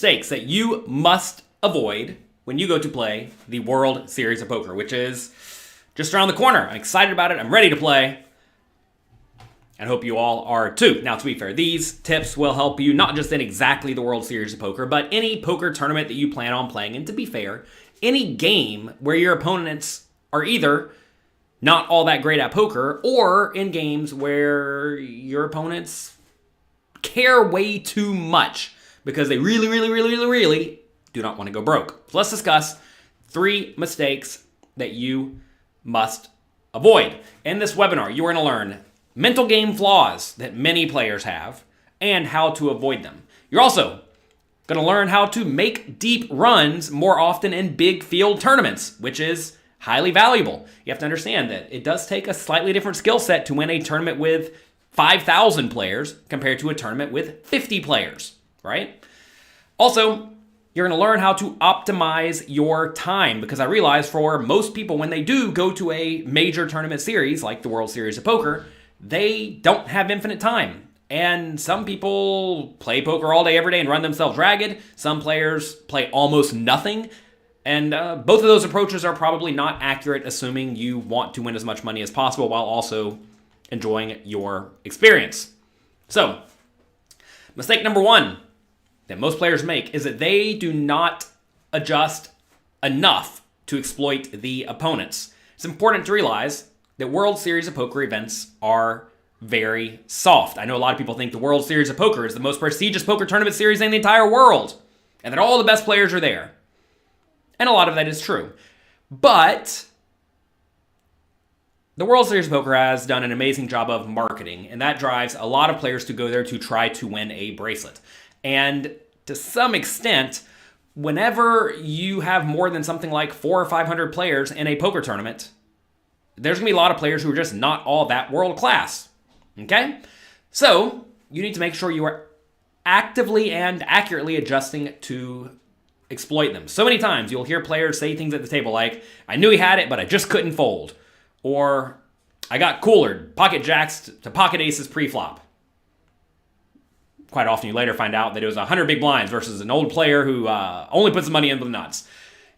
Mistakes that you must avoid when you go to play the World Series of Poker, which is just around the corner. I'm excited about it. I'm ready to play. And hope you all are too. Now, to be fair, these tips will help you not just in exactly the World Series of Poker, but any poker tournament that you plan on playing. And to be fair, any game where your opponents are either not all that great at poker, or in games where your opponents care way too much because they really do not want to go broke. So let's discuss 3 mistakes that you must avoid. In this webinar, you are going to learn mental game flaws that many players have and how to avoid them. You're also going to learn how to make deep runs more often in big field tournaments, which is highly valuable. You have to understand that it does take a slightly different skill set to win a tournament with 5,000 players compared to a tournament with 50 players, right? Also, you're going to learn how to optimize your time, because I realize for most people, when they do go to a major tournament series like the World Series of Poker, they don't have infinite time. And some people play poker all day, every day and run themselves ragged. Some players play almost nothing. And both of those approaches are probably not accurate, assuming you want to win as much money as possible while also enjoying your experience. So, mistake number 1 that most players make is that they do not adjust enough to exploit the opponents. It's important to realize that World Series of Poker events are very soft. I know a lot of people think the World Series of Poker is the most prestigious poker tournament series in the entire world, and that all the best players are there. And a lot of that is true. But the World Series of Poker has done an amazing job of marketing, and that drives a lot of players to go there to try to win a bracelet. And to some extent, whenever you have more than something like 400 or 500 players in a poker tournament, there's going to be a lot of players who are just not all that world class. Okay? So, you need to make sure you are actively and accurately adjusting to exploit them. So many times you'll hear players say things at the table like, I knew he had it, but I just couldn't fold. Or, I got coolered, pocket jacks to pocket aces pre-flop. Quite often you later find out that it was 100 big blinds versus an old player who only puts the money in with the nuts.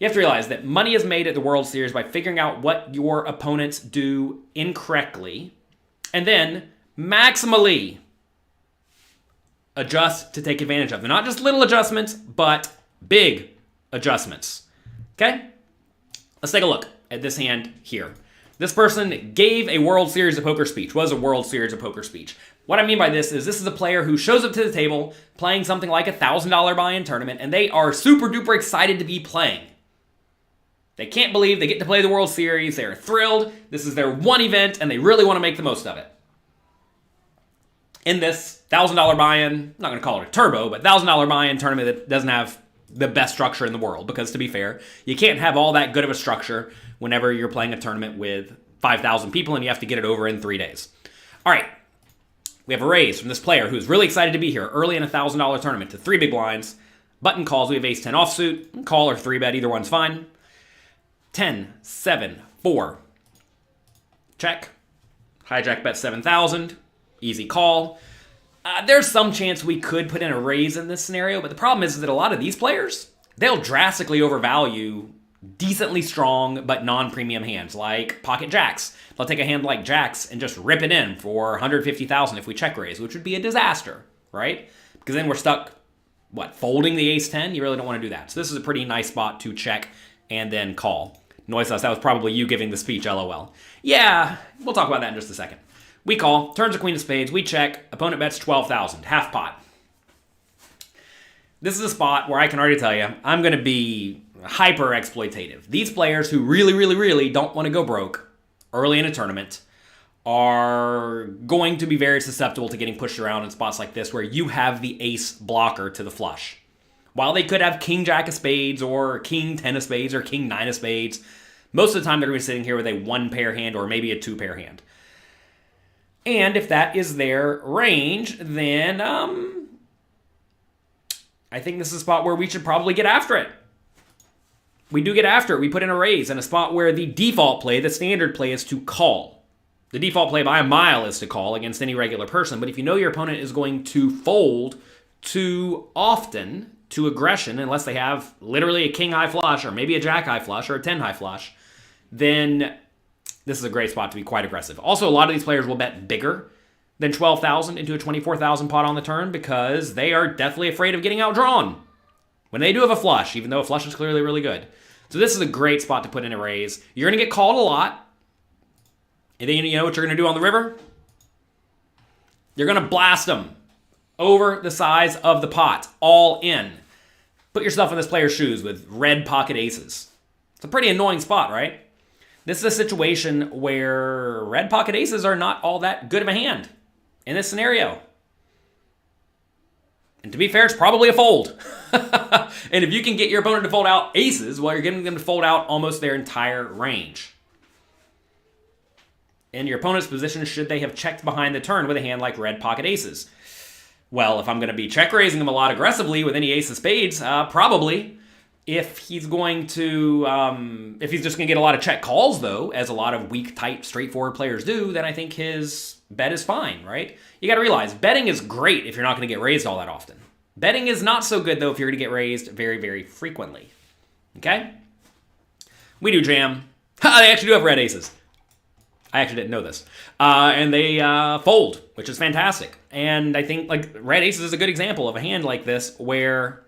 You have to realize that money is made at the World Series by figuring out what your opponents do incorrectly and then maximally adjust to take advantage of them. Not just little adjustments, but big adjustments. Okay? Let's take a look at this hand here. This person gave a World Series of Poker speech, was a World Series of Poker speech. What I mean by this is a player who shows up to the table playing something like a $1,000 buy-in tournament, and they are super duper excited to be playing. They can't believe they get to play the World Series. They're thrilled. This is their one event, and they really want to make the most of it. In this $1,000 buy-in, I'm not going to call it a turbo, but $1,000 buy-in tournament that doesn't have the best structure in the world, because to be fair, you can't have all that good of a structure whenever you're playing a tournament with 5,000 people and you have to get it over in 3 days. All right. We have a raise from this player who's really excited to be here early in a $1,000 tournament to 3 big blinds. Button calls. We have ace-10 offsuit. Call or 3-bet. Either one's fine. 10, 7, 4. Check. Hijack bet 7,000. Easy call. There's some chance we could put in a raise in this scenario, but the problem is that a lot of these players, they'll drastically overvalue decently strong but non-premium hands like pocket jacks. They'll take a hand like jacks and just rip it in for 150,000 if we check raise, which would be a disaster, right? Because then we're stuck, folding the ace-10? You really don't want to do that. So this is a pretty nice spot to check and then call. Noiseless, that was probably you giving the speech, LOL. Yeah, we'll talk about that in just a second. We call, turns a queen of spades, we check, opponent bets 12,000, half pot. This is a spot where I can already tell you, I'm going to be hyper exploitative. These players who really don't want to go broke early in a tournament are going to be very susceptible to getting pushed around in spots like this where you have the ace blocker to the flush. While they could have king jack of spades or king 10 of spades or king 9 of spades, most of the time they're going to be sitting here with a 1-pair hand or maybe a 2-pair hand. And if that is their range, then I think this is a spot where we should probably get after it. We do get after it. We put in a raise in a spot where the default play, the standard play, is to call. The default play by a mile is to call against any regular person. But if you know your opponent is going to fold too often to aggression, unless they have literally a king high flush or maybe a jack high flush or a 10 high flush, then this is a great spot to be quite aggressive. Also, a lot of these players will bet bigger than 12,000 into a 24,000 pot on the turn because they are deathly afraid of getting outdrawn when they do have a flush, even though a flush is clearly really good. So this is a great spot to put in a raise. You're going to get called a lot. And then you know what you're going to do on the river? You're going to blast them over the size of the pot, all in. Put yourself in this player's shoes with red pocket aces. It's a pretty annoying spot, right? This is a situation where red pocket aces are not all that good of a hand in this scenario. And to be fair, it's probably a fold. And if you can get your opponent to fold out aces, well, you're getting them to fold out almost their entire range. In your opponent's position, should they have checked behind the turn with a hand like red pocket aces? Well, if I'm going to be check raising him a lot aggressively with any ace of spades, probably. If he's going to, if he's just going to get a lot of check calls, though, as a lot of weak, tight, straightforward players do, then I think his bet is fine, right? You got to realize, betting is great if you're not going to get raised all that often. Betting is not so good, though, if you're going to get raised very, very frequently. Okay? We do jam. They actually do have red aces. I actually didn't know this. And they fold, which is fantastic. And I think like red aces is a good example of a hand like this where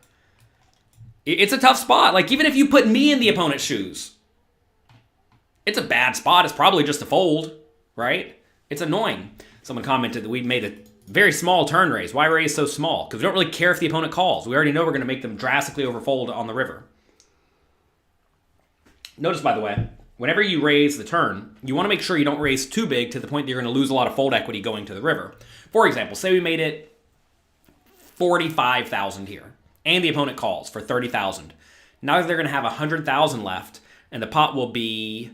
it's a tough spot. Like even if you put me in the opponent's shoes, it's a bad spot. It's probably just a fold, right? It's annoying. Someone commented that we made a very small turn raise. Why raise so small? Because we don't really care if the opponent calls. We already know we're going to make them drastically overfold on the river. Notice, by the way, whenever you raise the turn, you want to make sure you don't raise too big to the point that you're going to lose a lot of fold equity going to the river. For example, say we made it 45,000 here, and the opponent calls for 30,000. Now they're going to have 100,000 left, and the pot will be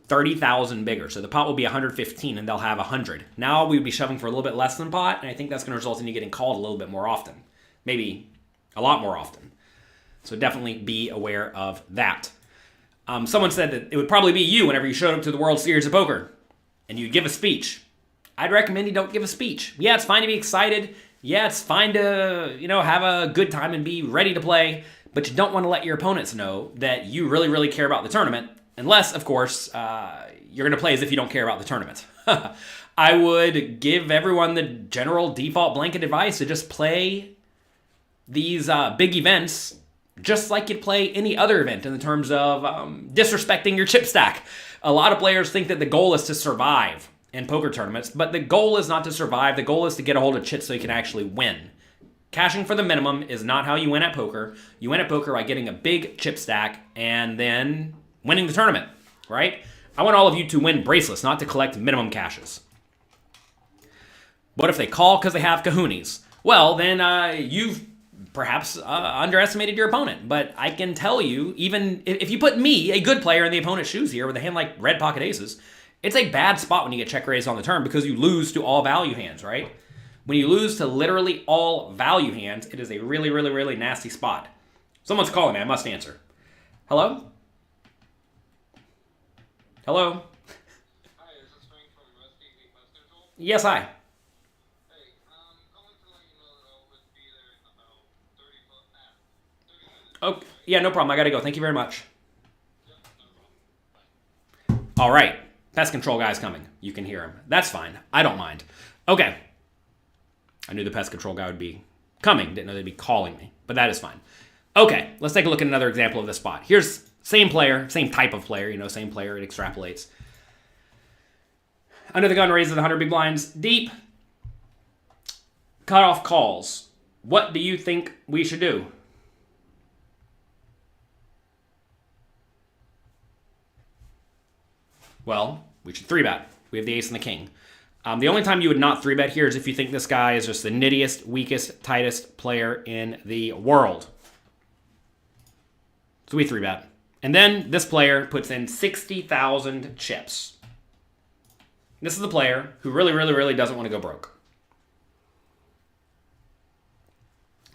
30,000 bigger. So the pot will be 115, and they'll have 100. Now we would be shoving for a little bit less than pot, and I think that's going to result in you getting called a little bit more often. Maybe a lot more often. So definitely be aware of that. Someone said that it would probably be you whenever you showed up to the World Series of Poker and you give a speech. I'd recommend you don't give a speech. Yeah, it's fine to be excited. Yeah, it's fine to, have a good time and be ready to play, but you don't want to let your opponents know that you really, really care about the tournament, unless, of course, you're going to play as if you don't care about the tournament. I would give everyone the general default blanket advice to just play these big events just like you'd play any other event in the terms of disrespecting your chip stack. A lot of players think that the goal is to survive in poker tournaments, but the goal is not to survive. The goal is to get a hold of chips so you can actually win. Cashing for the minimum is not how you win at poker. You win at poker by getting a big chip stack and then winning the tournament, right? I want all of you to win bracelets, not to collect minimum cashes. What if they call because they have kahunas? Well, then you've perhaps underestimated your opponent. But I can tell you, even if you put me, a good player, in the opponent's shoes here with a hand like red pocket aces, it's a bad spot when you get check raised on the turn because you lose to all value hands, right? When you lose to literally all value hands, it is a really, really, really nasty spot. Someone's calling me. I must answer. Hello? Hello? Hi, is this Frank from Rusty Pest Control? Yes, hi. Oh, yeah, no problem. I got to go. Thank you very much. All right. Pest control guy's coming. You can hear him. That's fine. I don't mind. Okay. I knew the pest control guy would be coming. Didn't know they'd be calling me. But that is fine. Okay. Let's take a look at another example of this spot. Here's same player, same type of player. Same player. It extrapolates. Under the gun raises 100 big blinds deep. Cutoff calls. What do you think we should do? Well, we should 3-bet. We have the ace and the king. The only time you would not 3-bet here is if you think this guy is just the nittiest, weakest, tightest player in the world. So we 3-bet. And then this player puts in 60,000 chips. This is the player who really, really, really doesn't want to go broke.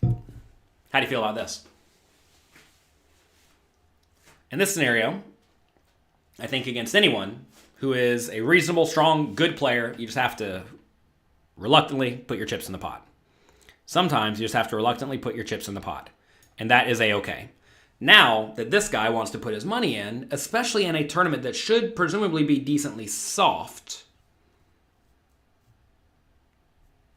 How do you feel about this? In this scenario, I think against anyone who is a reasonable, strong, good player, you just have to reluctantly put your chips in the pot. Sometimes you just have to reluctantly put your chips in the pot. And that is a-okay. Now that this guy wants to put his money in, especially in a tournament that should presumably be decently soft,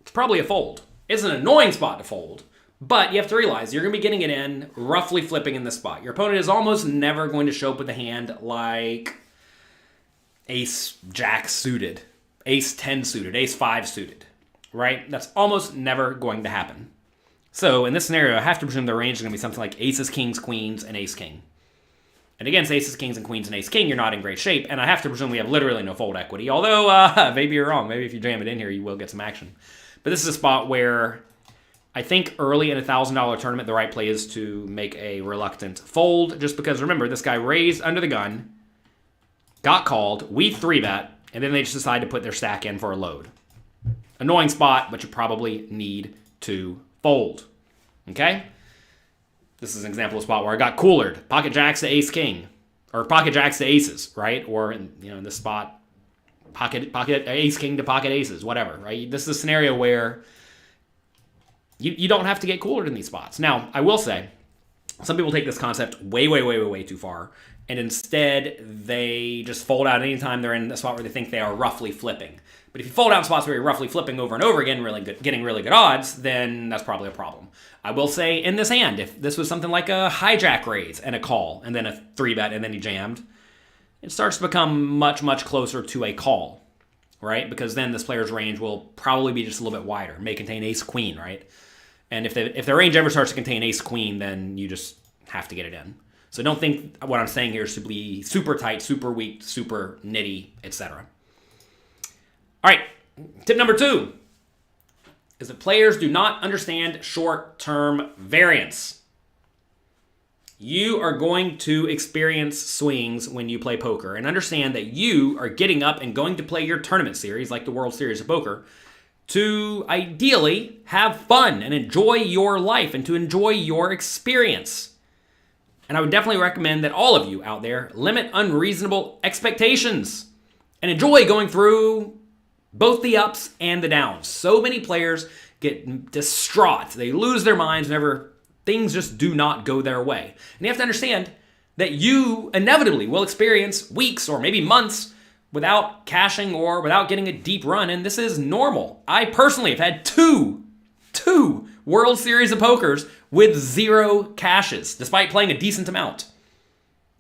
it's probably a fold. It's an annoying spot to fold, but you have to realize you're going to be getting it in, roughly flipping in this spot. Your opponent is almost never going to show up with a hand like ace jack suited, ace 10 suited, ace 5 suited, right? That's almost never going to happen. So in this scenario, I have to presume the range is going to be something like aces, kings, queens, and ace king. And against aces, kings, and queens, and ace king, you're not in great shape, and I have to presume we have literally no fold equity, although maybe you're wrong. Maybe if you jam it in here, you will get some action. But this is a spot where I think early in a $1,000 tournament, the right play is to make a reluctant fold, just because, remember, this guy raised under the gun, got called, we 3-bet, and then they just decide to put their stack in for a load. Annoying spot, but you probably need to fold. Okay? This is an example of a spot where I got coolered. Pocket jacks to ace king. Or pocket jacks to aces, right? Or, in this spot, pocket ace king to pocket aces, whatever, right? This is a scenario where you don't have to get coolered in these spots. Now, I will say, some people take this concept way too far, and instead they just fold out anytime they're in a spot where they think they are roughly flipping. But if you fold out in spots where you're roughly flipping over and over again, getting really good odds, then that's probably a problem. I will say in this hand, if this was something like a hijack raise and a call, and then a 3-bet, and then he jammed, it starts to become much closer to a call, right? Because then this player's range will probably be just a little bit wider, may contain ace-queen, right? And if the range ever starts to contain ace-queen, then you just have to get it in. So don't think what I'm saying here is to be super tight, super weak, super nitty, etc. All right, tip number 2 is that players do not understand short-term variance. You are going to experience swings when you play poker, and understand that you are getting up and going to play your tournament series, like the World Series of Poker, to ideally have fun and enjoy your life and to enjoy your experience. And I would definitely recommend that all of you out there limit unreasonable expectations and enjoy going through both the ups and the downs. So many players get distraught. They lose their minds whenever things just do not go their way. And you have to understand that you inevitably will experience weeks or maybe months without cashing or without getting a deep run, and this is normal. I personally have had two World Series of Pokers with 0 cashes, despite playing a decent amount.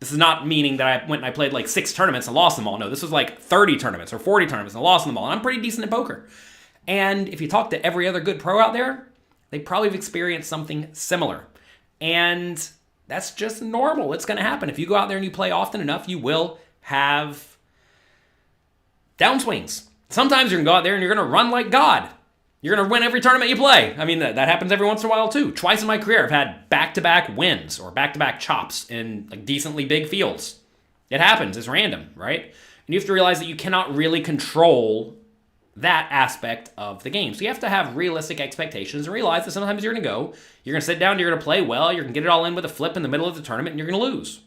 This is not meaning that I went and I played like 6 tournaments and lost them all. No, this was like 30 tournaments or 40 tournaments and I lost them all. And I'm pretty decent at poker. And if you talk to every other good pro out there, they probably have experienced something similar. And that's just normal. It's going to happen. If you go out there and you play often enough, you will have downswings. Sometimes you're going to go out there and you're going to run like God. You're going to win every tournament you play. I mean, that happens every once in a while too. Twice in my career, I've had back-to-back wins or back-to-back chops in like decently big fields. It happens. It's random, right? And you have to realize that you cannot really control that aspect of the game. So you have to have realistic expectations and realize that sometimes you're going to sit down, you're going to play well, you're going to get it all in with a flip in the middle of the tournament, and you're going to lose.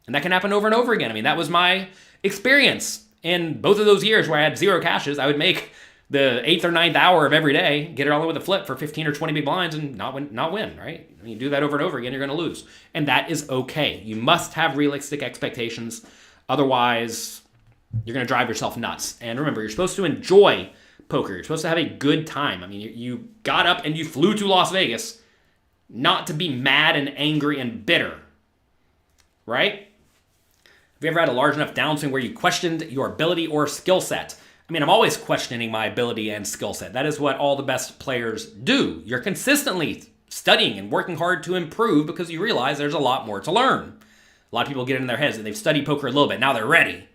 And that can happen over and over again. I mean, that was my experience in both of those years where I had 0 cashes. I would make the 8th or 9th hour of every day, get it all in with a flip for 15 or 20 big blinds and not win, right? I mean, you do that over and over again, you're going to lose. And that is okay. You must have realistic expectations. Otherwise, you're going to drive yourself nuts. And remember, you're supposed to enjoy poker. You're supposed to have a good time. I mean, you got up and you flew to Las Vegas not to be mad and angry and bitter, right? Have you ever had a large enough downswing where you questioned your ability or skill set? I mean, I'm always questioning my ability and skill set. That is what all the best players do. You're consistently studying and working hard to improve because you realize there's a lot more to learn. A lot of people get in their heads that they've studied poker a little bit. Now they're ready.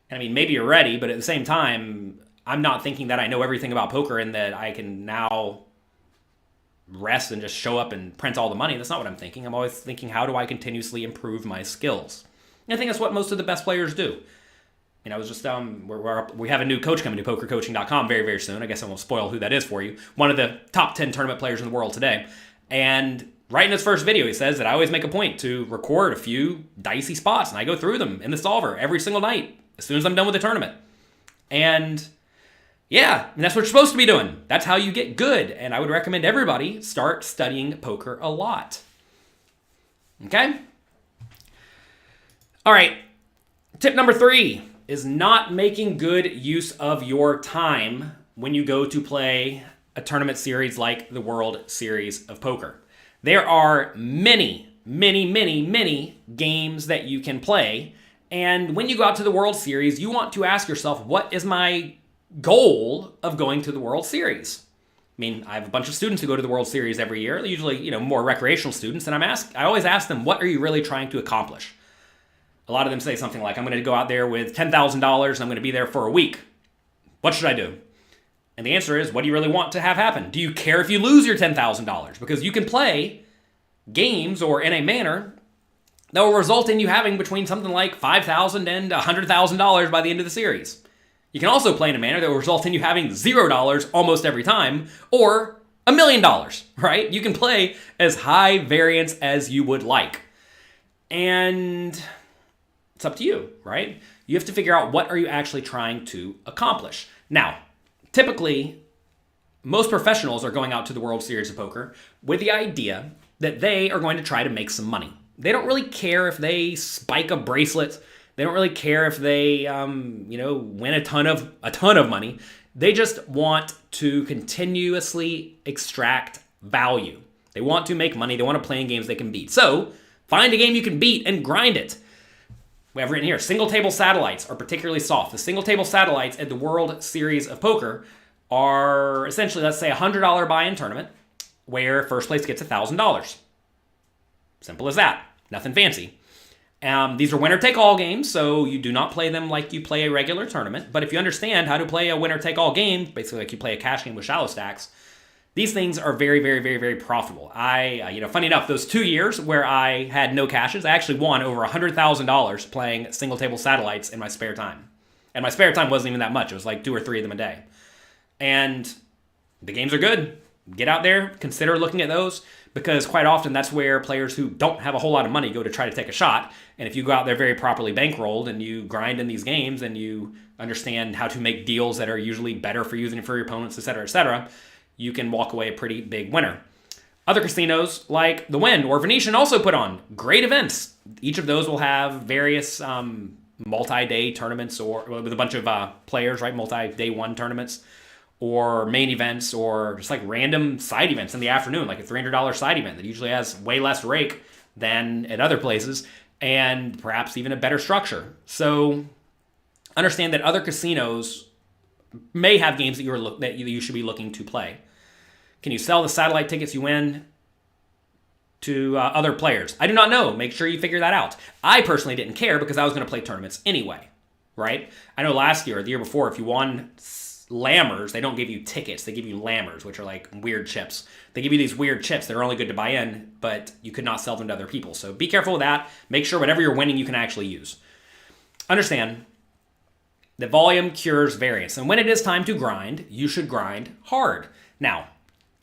And I mean, maybe you're ready, but at the same time, I'm not thinking that I know everything about poker and that I can now rest and just show up and print all the money. That's not what I'm thinking. I'm always thinking, how do I continuously improve my skills? And I think that's what most of the best players do. And I was just, we have a new coach coming to pokercoaching.com very, very soon. I guess I won't spoil who that is for you. One of the top 10 tournament players in the world today. And right in his first video, he says that I always make a point to record a few dicey spots. And I go through them in the solver every single night as soon as I'm done with the tournament. And yeah, and that's what you're supposed to be doing. That's how you get good. And I would recommend everybody start studying poker a lot. Okay? All right. Tip number 3 is not making good use of your time when you go to play a tournament series like the World Series of Poker. There are many games that you can play. And when you go out to the World Series, you want to ask yourself, what is my goal of going to the World Series? I mean, I have a bunch of students who go to the World Series every year, usually, more recreational students, and I always ask them, what are you really trying to accomplish? A lot of them say something like, I'm going to go out there with $10,000 and I'm going to be there for a week. What should I do? And the answer is, what do you really want to have happen? Do you care if you lose your $10,000? Because you can play games or in a manner that will result in you having between something like $5,000 and $100,000 by the end of the series. You can also play in a manner that will result in you having $0 almost every time, or $1 million, right? You can play as high variance as you would like. And it's up to you, right? You have to figure out, what are you actually trying to accomplish? Now, typically, most professionals are going out to the World Series of Poker with the idea that they are going to try to make some money. They don't really care if they spike a bracelet. They don't really care if they, win a ton of money. They just want to continuously extract value. They want to make money. They want to play in games they can beat. So find a game you can beat and grind it. We have written here, single table satellites are particularly soft. The single table satellites at the World Series of Poker are essentially, let's say, a $100 buy-in tournament where first place gets $1,000. Simple as that. Nothing fancy. These are winner-take-all games, so you do not play them like you play a regular tournament. But if you understand how to play a winner-take-all game, basically like you play a cash game with shallow stacks, these things are very, very, very, very profitable. Funny enough, those 2 years where I had no cashes, I actually won over $100,000 playing single-table satellites in my spare time. And my spare time wasn't even that much. It was like 2 or 3 of them a day. And the games are good. Get out there, consider looking at those, because quite often that's where players who don't have a whole lot of money go to try to take a shot. And if you go out there very properly bankrolled and you grind in these games and you understand how to make deals that are usually better for you than for your opponents, etc., you can walk away a pretty big winner. Other casinos like the Wynn or Venetian also put on great events. Each of those will have various multi-day tournaments or with a bunch of players, right? Multi-day one tournaments, or main events, or just like random side events in the afternoon, like a $300 side event that usually has way less rake than at other places, and perhaps even a better structure. So understand that other casinos may have games that you should be looking to play. Can you sell the satellite tickets you win to other players? I do not know. Make sure you figure that out. I personally didn't care because I was going to play tournaments anyway, right? I know last year or the year before, if you won Lammers, they don't give you tickets. They give you Lammers, which are like weird chips. They give you these weird chips that are only good to buy in, but you could not sell them to other people. So be careful with that. Make sure whatever you're winning, you can actually use. Understand that volume cures variance. And when it is time to grind, you should grind hard. Now,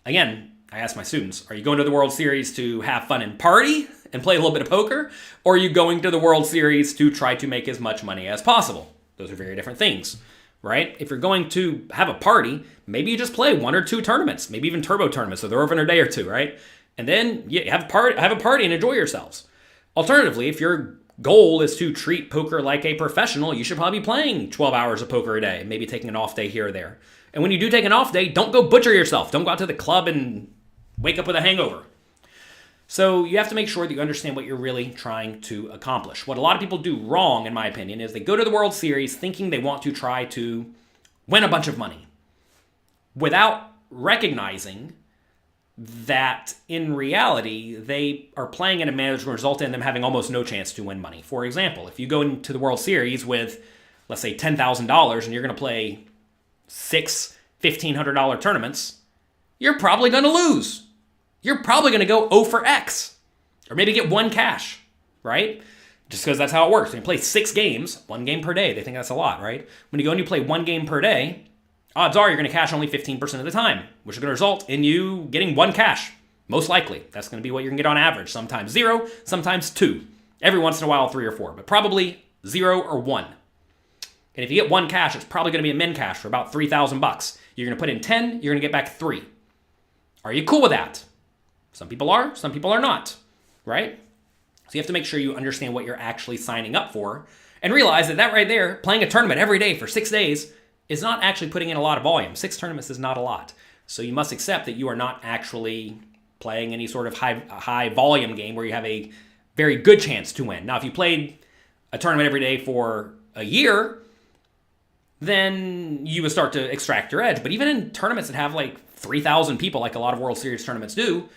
again, I ask my students, are you going to the World Series to have fun and party and play a little bit of poker? Or are you going to the World Series to try to make as much money as possible? Those are very different things. Right? If you're going to have a party, maybe you just play 1 or 2 tournaments, maybe even turbo tournaments, so they're over in a day or 2, right? And then you have a party and enjoy yourselves. Alternatively, if your goal is to treat poker like a professional, you should probably be playing 12 hours of poker a day, maybe taking an off day here or there. And when you do take an off day, don't go butcher yourself. Don't go out to the club and wake up with a hangover. So you have to make sure that you understand what you're really trying to accomplish. What a lot of people do wrong, in my opinion, is they go to the World Series thinking they want to try to win a bunch of money without recognizing that in reality, they are playing in a manner that will result in them having almost no chance to win money. For example, if you go into the World Series with, let's say, $10,000 and you're going to play 6 $1,500 tournaments, you're probably going to lose. You're probably going to go O for X, or maybe get 1 cash, right? Just because that's how it works. When you play 6 games, 1 game per day, they think that's a lot, right? When you go and you play 1 game per day, odds are you're going to cash only 15% of the time, which is going to result in you getting 1 cash. Most likely. That's going to be what you're going to get on average. Sometimes 0, sometimes 2. Every once in a while, 3 or 4, but probably 0 or 1. And if you get 1 cash, it's probably going to be a min cash for about $3,000. You're going to put in 10, you're going to get back 3. Are you cool with that? Some people are not, right? So you have to make sure you understand what you're actually signing up for and realize that right there, playing a tournament every day for 6 days, is not actually putting in a lot of volume. 6 tournaments is not a lot. So you must accept that you are not actually playing any sort of high volume game where you have a very good chance to win. Now, if you played a tournament every day for a year, then you would start to extract your edge. But even in tournaments that have like 3,000 people, like a lot of World Series tournaments do,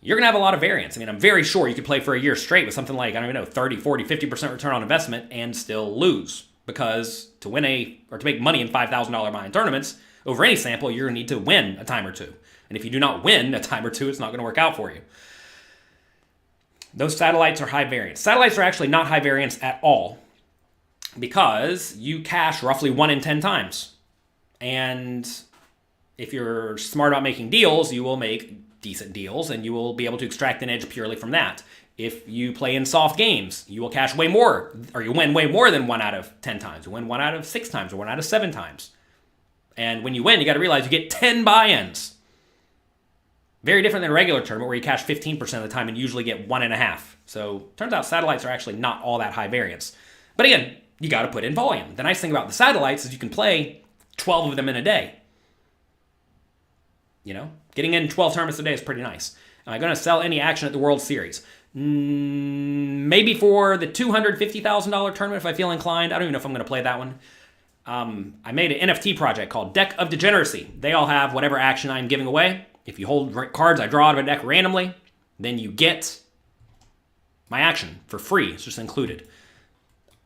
you're going to have a lot of variance. I mean, I'm very sure you could play for a year straight with something like, I don't even know, 30, 40, 50% return on investment and still lose. Because to make money in $5,000 buy-in tournaments, over any sample, you're going to need to win a time or two. And if you do not win a time or two, it's not going to work out for you. Those satellites are high variance. Satellites are actually not high variance at all because you cash roughly 1 in 10 times. And if you're smart about making deals, you will make decent deals and you will be able to extract an edge purely from that. If you play in soft games, you will cash way more, or you win way more than 1 out of 10 times. You win 1 out of 6 times or 1 out of 7 times. And when you win, you got to realize you get 10 buy-ins. Very different than a regular tournament where you cash 15% of the time and usually get 1.5. So turns out satellites are actually not all that high variance. But again, you got to put in volume. The nice thing about the satellites is you can play 12 of them in a day. You know, getting in 12 tournaments a day is pretty nice. Am I going to sell any action at the World Series? Maybe for the $250,000 tournament if I feel inclined. I don't even know if I'm going to play that one. I made an NFT project called Deck of Degeneracy. They all have whatever action I'm giving away. If you hold cards I draw out of a deck randomly, then you get my action for free. It's just included.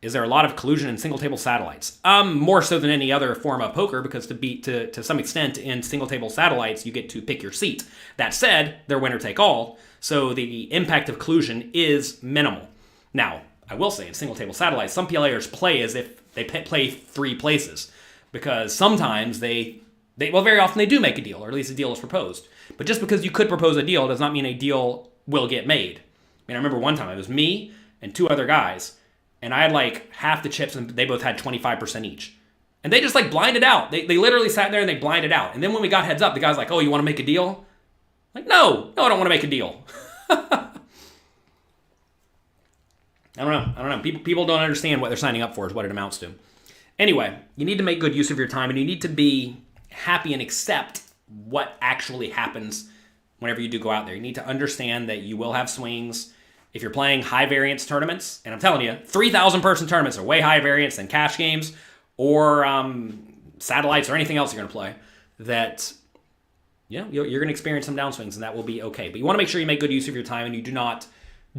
Is there a lot of collusion in single table satellites? More so than any other form of poker, because to some extent in single table satellites, you get to pick your seat. That said, they're winner take all, so the impact of collusion is minimal. Now, I will say in single table satellites, some players play as if they play 3 places, because sometimes very often they do make a deal, or at least a deal is proposed. But just because you could propose a deal does not mean a deal will get made. I mean, I remember one time it was me and 2 other guys, and I had like half the chips and they both had 25% each. And they just like blinded out. They literally sat there and they blinded out. And then when we got heads up, the guy's like, "Oh, you want to make a deal?" Like, no, I don't want to make a deal. I don't know. People don't understand what they're signing up for is what it amounts to. Anyway, you need to make good use of your time and you need to be happy and accept what actually happens whenever you do go out there. You need to understand that you will have swings. If you're playing high variance tournaments, and I'm telling you, 3,000 person tournaments are way higher variance than cash games or satellites or anything else you're going to play, that you're going to experience some downswings and that will be okay. But you want to make sure you make good use of your time and you do not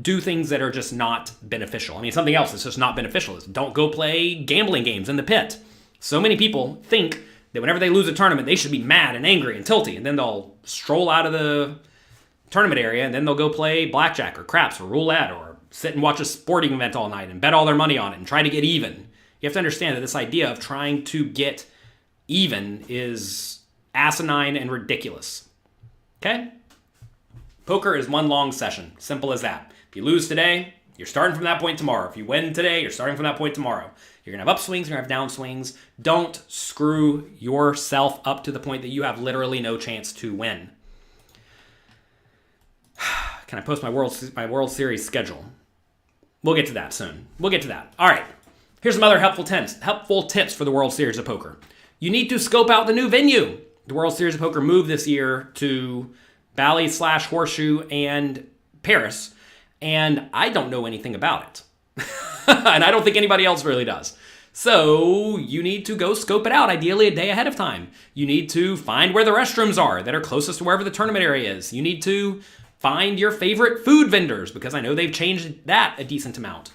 do things that are just not beneficial. I mean, something else that's just not beneficial is don't go play gambling games in the pit. So many people think that whenever they lose a tournament, they should be mad and angry and tilty, and then they'll stroll out of the tournament area, and then they'll go play blackjack or craps or roulette or sit and watch a sporting event all night and bet all their money on it and try to get even. You have to understand that this idea of trying to get even is asinine and ridiculous. Okay? Poker is one long session. Simple as that. If you lose today, you're starting from that point tomorrow. If you win today, you're starting from that point tomorrow. You're going to have upswings, you're going to have downswings. Don't screw yourself up to the point that you have literally no chance to win. Can I post my World Series schedule? We'll get to that soon. We'll get to that. All right. Here's some other helpful tips for the World Series of Poker. You need to scope out the new venue. The World Series of Poker moved this year to Bally/Horseshoe and Paris, and I don't know anything about it. And I don't think anybody else really does. So you need to go scope it out, ideally a day ahead of time. You need to find where the restrooms are that are closest to wherever the tournament area is. You need to find your favorite food vendors, because I know they've changed that a decent amount.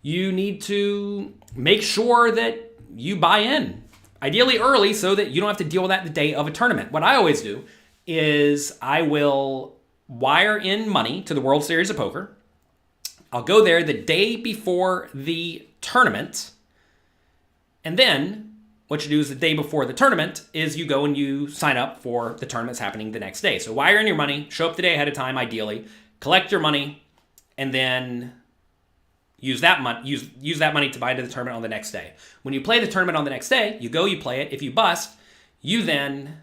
You need to make sure that you buy in, ideally early, so that you don't have to deal with that the day of a tournament. What I always do is I will wire in money to the World Series of Poker. I'll go there the day before the tournament, and then what you do is the day before the tournament is you go and you sign up for the tournaments happening the next day. So wire in your money, show up the day ahead of time, ideally, collect your money, and then use that money to buy into the tournament on the next day. When you play the tournament on the next day, you play it. If you bust, you then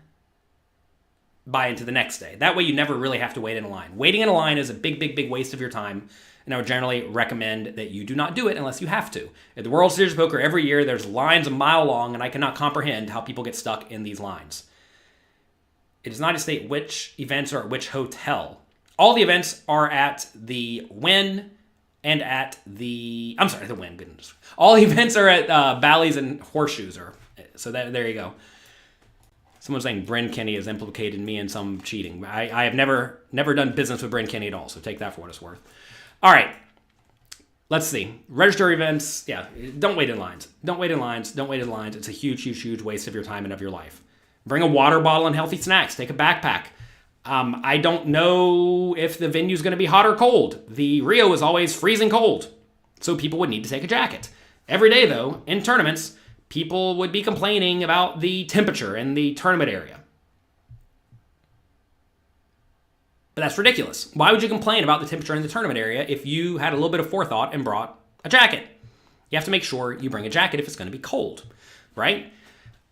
buy into the next day. That way you never really have to wait in a line. Waiting in a line is a big waste of your time. and I would generally recommend that you do not do it unless you have to. At the World Series of Poker, every year there's lines a mile long, and I cannot comprehend how people get stuck in these lines. It does not state which events are at which hotel. All the events are at the Wynn and at the... I'm sorry, the Wynn, goodness. All the events are at Bally's and Horseshoes. So there you go. Someone's saying Bryn Kenny has implicated me in some cheating. I have never done business with Bryn Kenny at all, so take that for what it's worth. All right. Let's see. Register events. Yeah, don't wait in lines. Don't wait in lines. Don't wait in lines. It's a huge, huge, huge waste of your time and of your life. Bring a water bottle and healthy snacks. Take a backpack. I don't know if the venue's going to be hot or cold. The Rio is always freezing cold, so people would need to take a jacket. Every day, though, in tournaments, people would be complaining about the temperature in the tournament area. But that's ridiculous. Why would you complain about the temperature in the tournament area if you had a little bit of forethought and brought a jacket? You have to make sure you bring a jacket if it's going to be cold, right?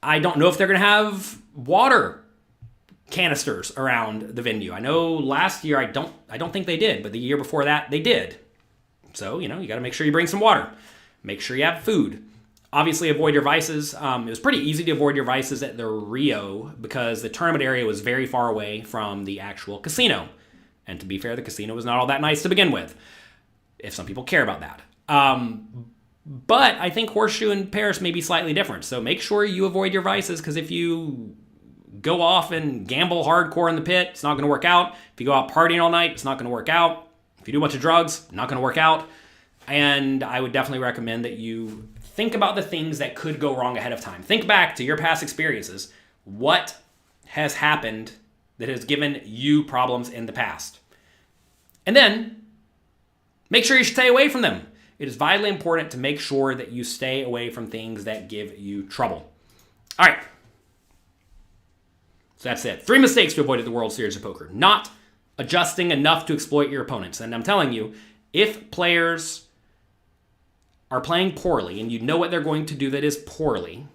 I don't know if they're going to have water canisters around the venue. I know last year I don't think they did, but the year before that they did. So, you got to make sure you bring some water. Make sure you have food. Obviously, avoid your vices. It was pretty easy to avoid your vices at the Rio because the tournament area was very far away from the actual casino. And to be fair, the casino was not all that nice to begin with, if some people care about that. But I think Horseshoe in Paris may be slightly different. So make sure you avoid your vices, because if you go off and gamble hardcore in the pit, it's not going to work out. If you go out partying all night, it's not going to work out. If you do a bunch of drugs, not going to work out. And I would definitely recommend that you think about the things that could go wrong ahead of time. Think back to your past experiences. What has happened that has given you problems in the past? And then make sure you stay away from them. It is vitally important to make sure that you stay away from things that give you trouble. All right. So that's it. 3 mistakes to avoid at the World Series of Poker. Not adjusting enough to exploit your opponents. And I'm telling you, if players are playing poorly and you know what they're going to do that is poorly,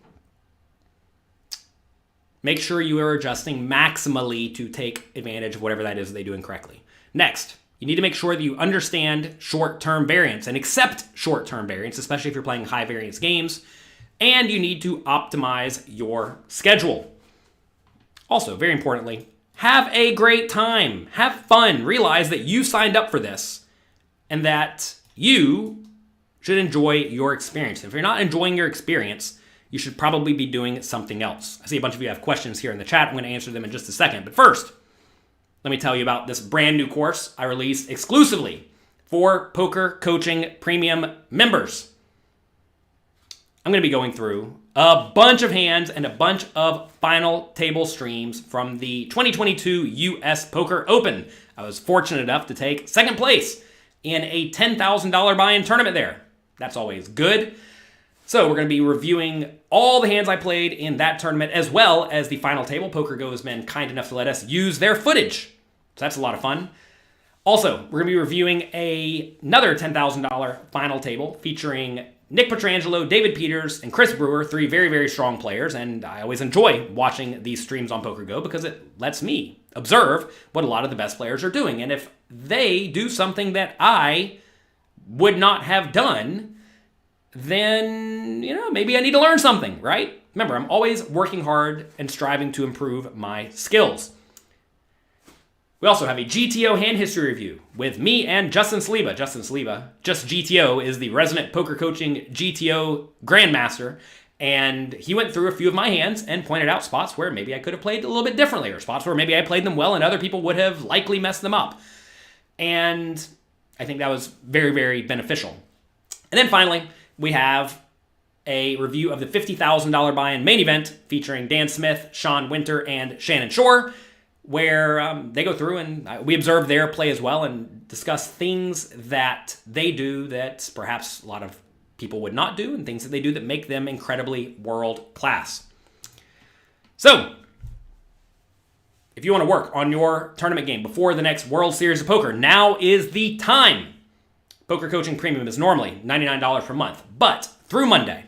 make sure you are adjusting maximally to take advantage of whatever that is they do incorrectly. Next, you need to make sure that you understand short-term variance and accept short-term variance, especially if you're playing high-variance games. And you need to optimize your schedule. Also, very importantly, have a great time. Have fun. Realize that you signed up for this and that you should enjoy your experience. If you're not enjoying your experience, you should probably be doing something else. I see a bunch of you have questions here in the chat. I'm going to answer them in just a second. But first, let me tell you about this brand new course I released exclusively for Poker Coaching Premium members. I'm going to be going through a bunch of hands and a bunch of final table streams from the 2022 US Poker Open. I was fortunate enough to take second place in a $10,000 buy-in tournament there. That's always good. So we're going to be reviewing all the hands I played in that tournament, as well as the final table. Poker Go has been kind enough to let us use their footage. So that's a lot of fun. Also, we're going to be reviewing another $10,000 final table featuring Nick Petrangelo, David Peters, and Chris Brewer, 3 very, very strong players. And I always enjoy watching these streams on Poker Go because it lets me observe what a lot of the best players are doing. And if they do something that I would not have done, then, maybe I need to learn something, right? Remember, I'm always working hard and striving to improve my skills. We also have a GTO hand history review with me and Justin Sliba. Justin Sliba, just GTO, is the resident poker coaching GTO grandmaster. And he went through a few of my hands and pointed out spots where maybe I could have played a little bit differently, or spots where maybe I played them well and other people would have likely messed them up. And I think that was very, very beneficial. And then finally, we have a review of the $50,000 buy-in main event featuring Dan Smith, Sean Winter, and Shannon Shore, where they go through and we observe their play as well and discuss things that they do that perhaps a lot of people would not do, and things that they do that make them incredibly world-class. So, if you want to work on your tournament game before the next World Series of Poker, now is the time. Poker Coaching Premium is normally $99 per month, but through Monday,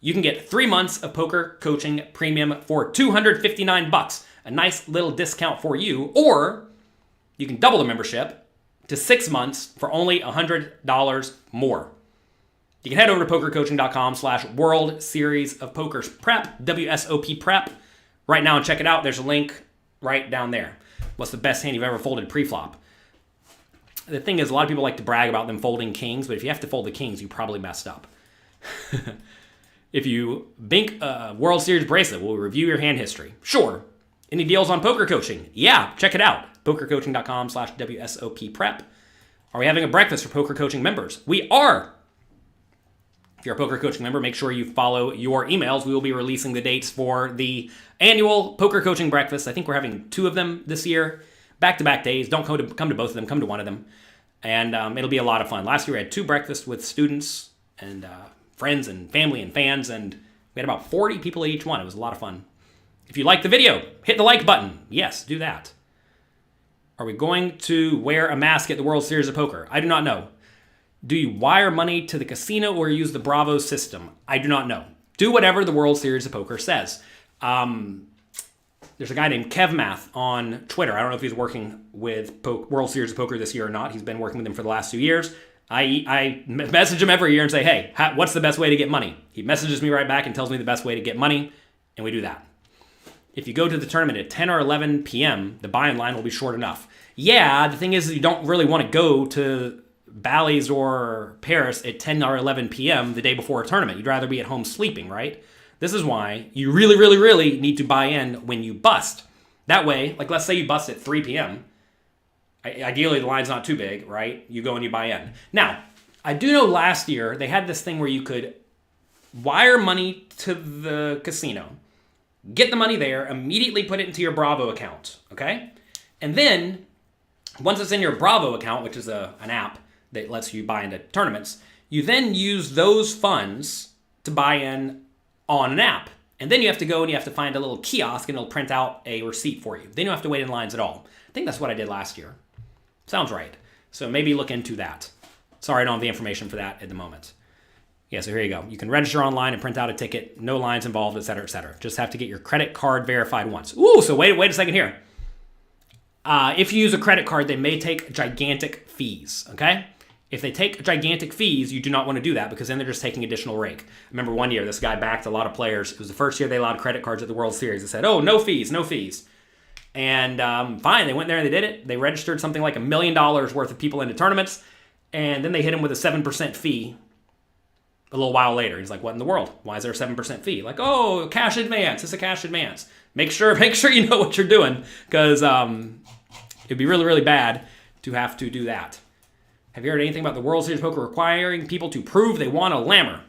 you can get 3 months of Poker Coaching Premium for $259, a nice little discount for you, or you can double the membership to 6 months for only $100 more. You can head over to pokercoaching.com/World Series of Poker Prep, WSOP Prep, right now and check it out. There's a link right down there. What's the best hand you've ever folded pre-flop? The thing is, a lot of people like to brag about them folding kings, but if you have to fold the kings, you probably messed up. If you bink a World Series bracelet, we'll review your hand history. Sure. Any deals on poker coaching? Yeah, check it out. pokercoaching.com/WSOP Prep. Are we having a breakfast for poker coaching members? We are. If you're a poker coaching member, make sure you follow your emails. We will be releasing the dates for the annual poker coaching breakfast. I think we're having 2 of them this year. Back-to-back days. Don't come to both of them. Come to one of them. And it'll be a lot of fun. Last year we had 2 breakfasts with students and friends and family and fans, and we had about 40 people at each one. It was a lot of fun. If you like the video, hit the like button. Yes, do that. Are we going to wear a mask at the World Series of Poker? I do not know. Do you wire money to the casino or use the Bravo system? I do not know. Do whatever the World Series of Poker says. There's a guy named KevMath on Twitter. I don't know if he's working with World Series of Poker this year or not. He's been working with them for the last 2 years. I message him every year and say, hey, what's the best way to get money? He messages me right back and tells me the best way to get money, and we do that. If you go to the tournament at 10 or 11 p.m., the buy-in line will be short enough. Yeah, the thing is you don't really want to go to Bally's or Paris at 10 or 11 p.m. the day before a tournament. You'd rather be at home sleeping, right? This is why you really, really, really need to buy in when you bust. That way, like let's say you bust at 3 p.m., ideally the line's not too big, right? You go and you buy in. Now, I do know last year they had this thing where you could wire money to the casino, get the money there, immediately put it into your Bravo account, okay? And then, once it's in your Bravo account, which is an app that lets you buy into tournaments, you then use those funds to buy in on an app. And then you have to go and you have to find a little kiosk and it'll print out a receipt for you. Then you don't have to wait in lines at all. I think that's what I did last year. Sounds right. So maybe look into that. Sorry, I don't have the information for that at the moment. Yeah, so here you go. You can register online and print out a ticket. No lines involved, et cetera, et cetera. Just have to get your credit card verified once. Ooh, so wait a second here. If you use a credit card, they may take gigantic fees, okay? If they take gigantic fees, you do not want to do that because then they're just taking additional rake. I remember one year, this guy backed a lot of players. It was the first year they allowed credit cards at the World Series. They said, oh, no fees, no fees. And fine, they went there and they did it. They registered something like $1 million worth of people into tournaments, and then they hit him with a 7% fee a little while later. He's like, what in the world? Why is there a 7% fee? Like, oh, cash advance. It's a cash advance. Make sure you know what you're doing because it'd be really, really bad to have to do that. Have you heard anything about the World Series of Poker requiring people to prove they want a lammer?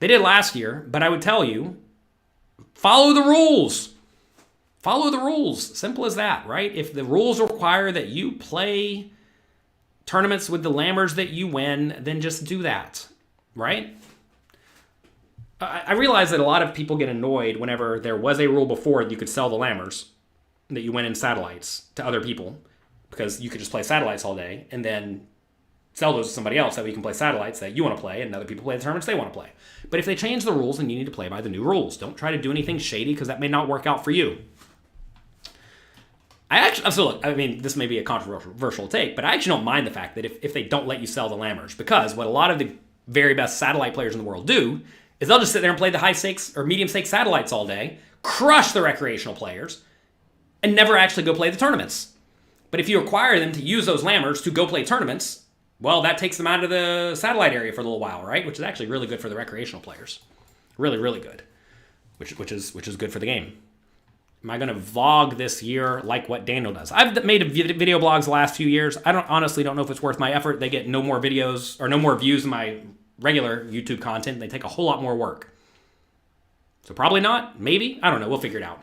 They did last year, but I would tell you, follow the rules. Follow the rules. Simple as that, right? If the rules require that you play tournaments with the lammers that you win, then just do that, right? I realize that a lot of people get annoyed whenever there was a rule before you could sell the lammers that you win in satellites to other people because you could just play satellites all day and then sell those to somebody else that way you can play satellites that you want to play and other people play the tournaments they want to play. But if they change the rules, then you need to play by the new rules. Don't try to do anything shady because that may not work out for you. This may be a controversial take, but I actually don't mind the fact that if they don't let you sell the lammers, because what a lot of the very best satellite players in the world do is they'll just sit there and play the high stakes or medium stakes satellites all day, crush the recreational players, and never actually go play the tournaments. But if you require them to use those lammers to go play tournaments, well, that takes them out of the satellite area for a little while, right? Which is actually really good for the recreational players. Really, really good. Which is good for the game. Am I going to vlog this year like what Daniel does? I've made video blogs the last few years. I honestly don't know if it's worth my effort. They get no more videos or no more views than my regular YouTube content. They take a whole lot more work. So probably not. Maybe. I don't know. We'll figure it out.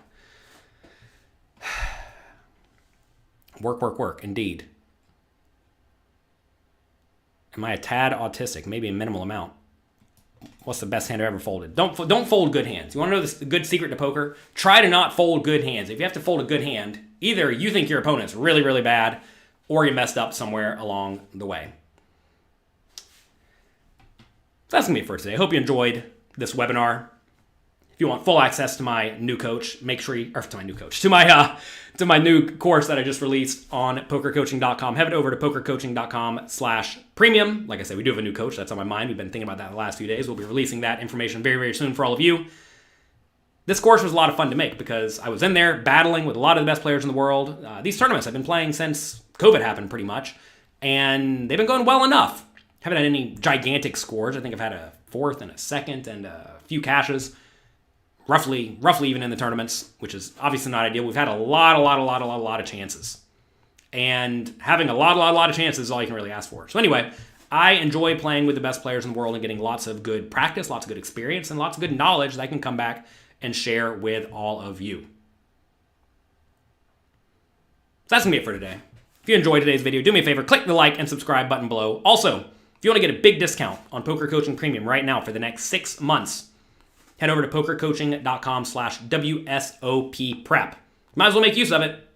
Work. Indeed. Am I a tad autistic? Maybe a minimal amount. What's the best hand I ever folded? Don't fold good hands. You want to know the good secret to poker? Try to not fold good hands. If you have to fold a good hand, either you think your opponent's really, really bad, or you messed up somewhere along the way. So that's going to be it for today. I hope you enjoyed this webinar. If you want full access to my new coach, make sure you, or to my new coach, to my new course that I just released on pokercoaching.com. Head over to pokercoaching.com/premium. Like I said, we do have a new coach. That's on my mind. We've been thinking about that the last few days. We'll be releasing that information very, very soon for all of you. This course was a lot of fun to make because I was in there battling with a lot of the best players in the world. These tournaments I've been playing since COVID happened pretty much, and they've been going well enough. Haven't had any gigantic scores. I think I've had a 4th and a 2nd and a few cashes. Roughly even in the tournaments, which is obviously not ideal. We've had a lot of chances. And having a lot of chances is all you can really ask for. So anyway, I enjoy playing with the best players in the world and getting lots of good practice, lots of good experience, and lots of good knowledge that I can come back and share with all of you. So that's going to be it for today. If you enjoyed today's video, do me a favor, click the like and subscribe button below. Also, if you want to get a big discount on Poker Coaching Premium right now for the next 6 months, head over to pokercoaching.com/WSOP prep. Might as well make use of it.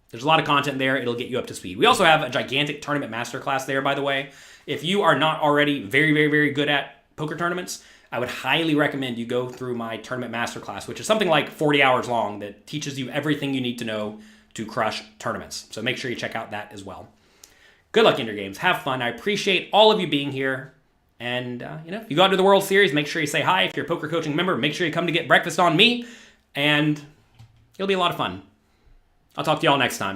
There's a lot of content there. It'll get you up to speed. We also have a gigantic tournament masterclass there, by the way. If you are not already very good at poker tournaments, I would highly recommend you go through my tournament masterclass, which is something like 40 hours long that teaches you everything you need to know to crush tournaments. So make sure you check out that as well. Good luck in your games. Have fun. I appreciate all of you being here. And, if you go out to the World Series, make sure you say hi. If you're a Poker Coaching member, make sure you come to get breakfast on me. And it'll be a lot of fun. I'll talk to y'all next time.